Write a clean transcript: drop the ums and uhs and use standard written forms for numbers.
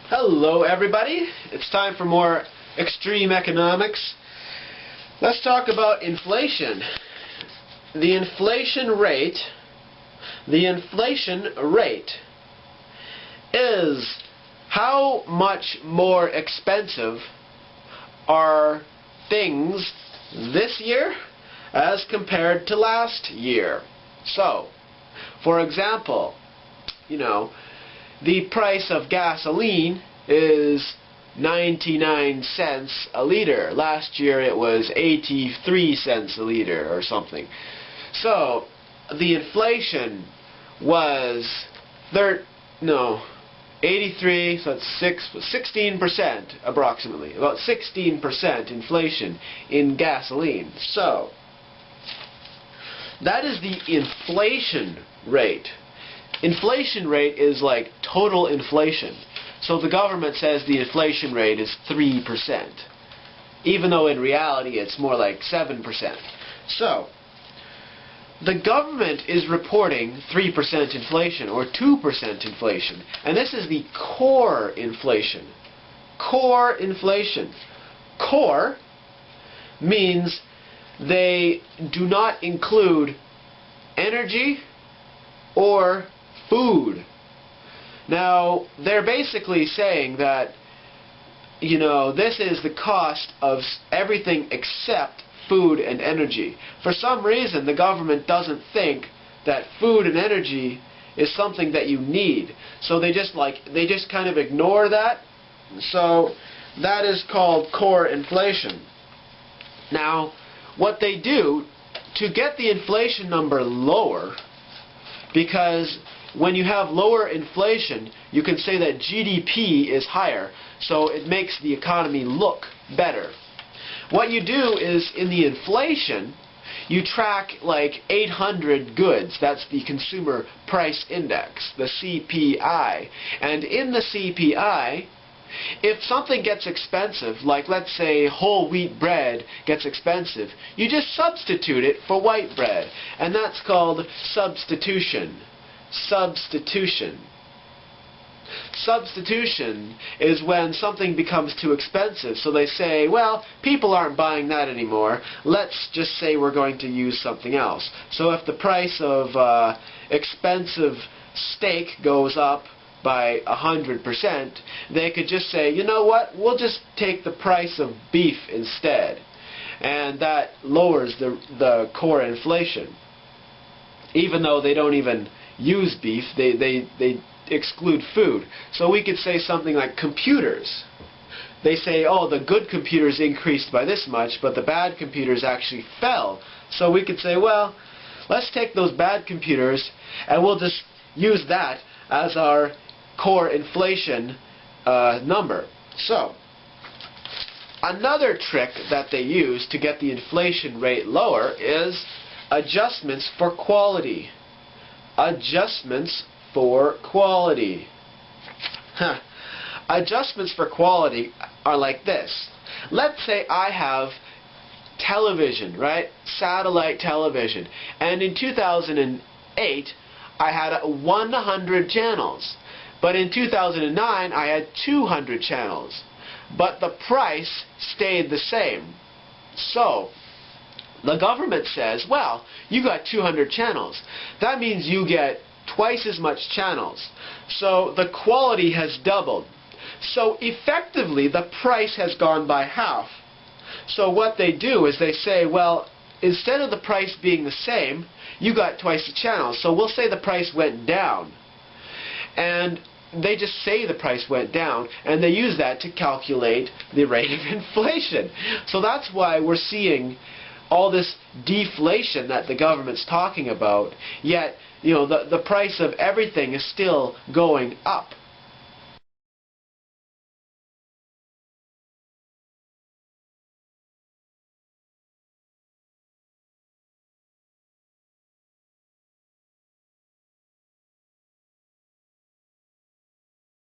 Hello everybody, it's time for more extreme economics. Let's talk about inflation. The inflation rate is how much more expensive are things this year as compared to last year. So, for example, the price of gasoline is 99 cents a liter. Last year it was 83 cents a liter or something. So the inflation was 83, so that's 16% approximately. About 16% inflation in gasoline. So that is the inflation rate. Inflation rate is like total inflation. So the government says the inflation rate is 3%, even though in reality it's more like 7%. So the government is reporting 3% inflation or 2% inflation, and this is the core inflation. Core inflation. Core means they do not include energy or food. Now, they're basically saying that, this is the cost of everything except food and energy. For some reason, the government doesn't think that food and energy is something that you need. So they just kind of ignore that. So that is called core inflation. Now, what they do to get the inflation number lower, because when you have lower inflation, you can say that GDP is higher, so it makes the economy look better. What you do is, in the inflation, you track like 800 goods. That's the Consumer Price Index, the CPI. And in the CPI, if something gets expensive, like let's say whole wheat bread gets expensive, you just substitute it for white bread. And that's called substitution. Substitution. Substitution is when something becomes too expensive. So they say, well, people aren't buying that anymore. Let's just say we're going to use something else. So if the price of expensive steak goes up by 100%, they could just say, you know what, we'll just take the price of beef instead. And that lowers the core inflation. Even though they don't even use beef, they exclude food. So we could say something like computers. They say, oh, the good computers increased by this much, but the bad computers actually fell. So we could say, well, let's take those bad computers and we'll just use that as our core inflation number. So another trick that they use to get the inflation rate lower is adjustments for quality. Adjustments for quality. Adjustments for quality are like this. Let's say I have television, right? Satellite television. And in 2008, I had 100 channels. But in 2009, I had 200 channels. But the price stayed the same. So the government says, well, you got 200 channels. That means you get twice as much channels. So the quality has doubled. So effectively, the price has gone by half. So what they do is they say, well, instead of the price being the same, you got twice the channels. So we'll say the price went down. And they just say the price went down, and they use that to calculate the rate of inflation. So that's why we're seeing all this deflation that the government's talking about, yet the price of everything is still going up.